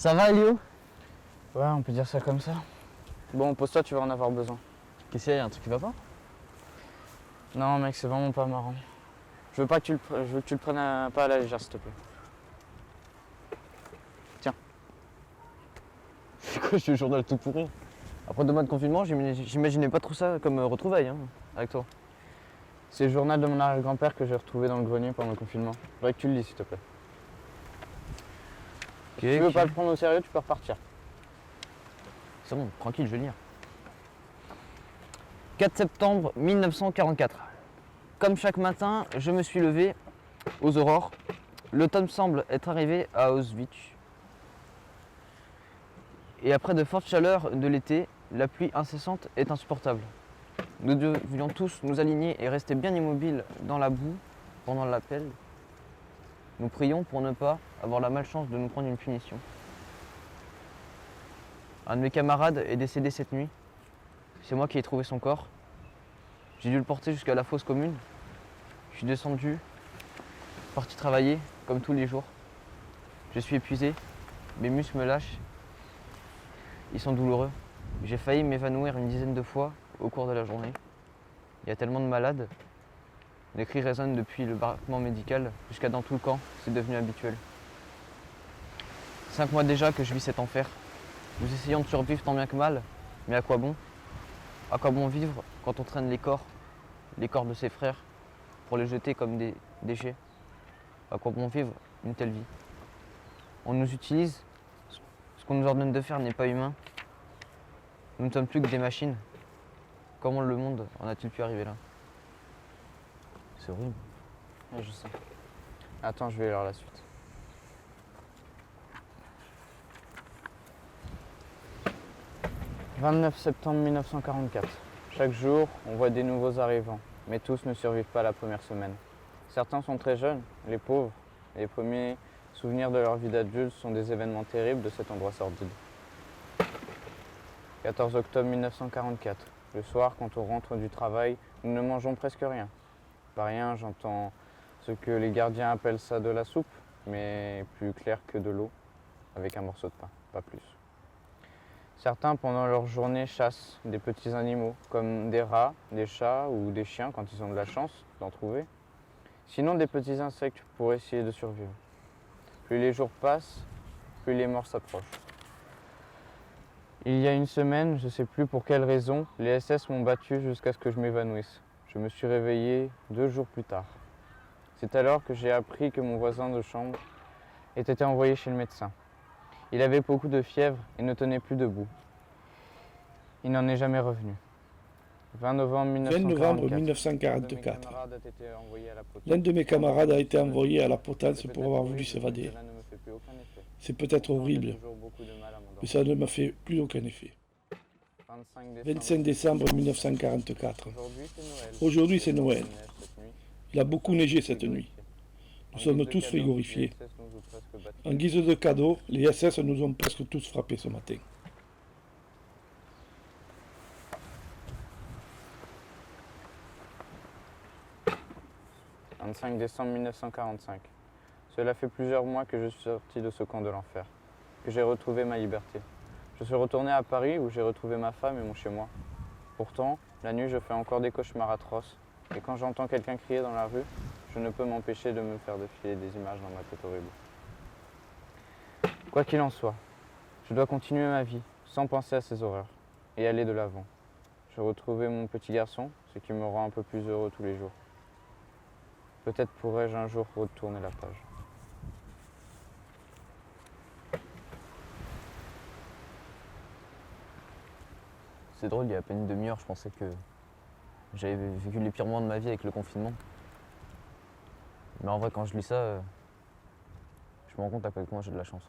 Ça va, Elio? Ouais, on peut dire ça comme ça. Bon, pose-toi, tu vas en avoir besoin. Qu'est-ce qu'il y a un truc qui va pas? Non, mec, c'est vraiment pas marrant. Je veux pas que je veux que tu le prennes pas à la légère, s'il te plaît. Tiens. C'est quoi ce journal tout pourri? Après 2 mois de confinement, j'imaginais pas trop ça comme retrouvaille hein, avec toi. C'est le journal de mon arrière-grand-père que j'ai retrouvé dans le grenier pendant le confinement. Faudrait que tu le lises, s'il te plaît. Si tu veux pas le prendre au sérieux, tu peux repartir. C'est bon, tranquille, je vais lire. 4 septembre 1944. Comme chaque matin, je me suis levé aux aurores. L'automne semble être arrivé à Auschwitz. Et après de fortes chaleurs de l'été, la pluie incessante est insupportable. Nous devions tous nous aligner et rester bien immobiles dans la boue pendant l'appel. Nous prions pour ne pas avoir la malchance de nous prendre une punition. Un de mes camarades est décédé cette nuit. C'est moi qui ai trouvé son corps. J'ai dû le porter jusqu'à la fosse commune. Je suis descendu, parti travailler, comme tous les jours. Je suis épuisé, mes muscles me lâchent. Ils sont douloureux. J'ai failli m'évanouir une dizaine de fois au cours de la journée. Il y a tellement de malades. Les cris résonnent depuis le baraquement médical jusqu'à dans tout le camp, c'est devenu habituel. 5 mois déjà que je vis cet enfer. Nous essayons de survivre tant bien que mal, mais à quoi bon? À quoi bon vivre quand on traîne les corps de ses frères, pour les jeter comme des déchets? À quoi bon vivre une telle vie? On nous utilise, ce qu'on nous ordonne de faire n'est pas humain. Nous ne sommes plus que des machines. Comment le monde en a-t-il pu arriver là? C'est horrible. Ouais, je sais. Attends, je vais lire la suite. « 29 septembre 1944. Chaque jour, on voit des nouveaux arrivants, mais tous ne survivent pas la première semaine. Certains sont très jeunes, les pauvres. Les premiers souvenirs de leur vie d'adulte sont des événements terribles de cet endroit sordide. 14 octobre 1944. Le soir, quand on rentre du travail, nous ne mangeons presque rien. Par rien, j'entends ce que les gardiens appellent ça de la soupe, mais plus clair que de l'eau, avec un morceau de pain, pas plus. Certains, pendant leur journée, chassent des petits animaux, comme des rats, des chats ou des chiens quand ils ont de la chance d'en trouver. Sinon, des petits insectes pour essayer de survivre. Plus les jours passent, plus les morts s'approchent. Il y a une semaine, je ne sais plus pour quelle raison, les SS m'ont battu jusqu'à ce que je m'évanouisse. Je me suis réveillé 2 jours plus tard. C'est alors que j'ai appris que mon voisin de chambre était été envoyé chez le médecin. Il avait beaucoup de fièvre et ne tenait plus debout. Il n'en est jamais revenu. 20 novembre 1944. L'un de mes camarades a été envoyé à la potence pour avoir voulu s'évader. C'est peut-être horrible, mais ça ne m'a fait plus aucun effet. 25 décembre 1944. Aujourd'hui c'est Noël. Il a beaucoup neigé cette nuit. Nous sommes tous frigorifiés. En guise de cadeau, les SS nous ont presque tous frappés ce matin. « 25 décembre 1945. Cela fait plusieurs mois que je suis sorti de ce camp de l'enfer, que j'ai retrouvé ma liberté. Je suis retourné à Paris où j'ai retrouvé ma femme et mon chez-moi. Pourtant, la nuit, je fais encore des cauchemars atroces. Et quand j'entends quelqu'un crier dans la rue, je ne peux m'empêcher de me faire défiler des images dans ma tête horrible. Quoi qu'il en soit, je dois continuer ma vie sans penser à ces horreurs et aller de l'avant. Je retrouvé mon petit garçon, ce qui me rend un peu plus heureux tous les jours. Peut-être pourrais-je un jour retourner la page. C'est drôle, il y a à peine une demi-heure, je pensais que j'avais vécu les pires moments de ma vie avec le confinement. Mais en vrai, quand je lis ça, je me rends compte à quel point j'ai de la chance.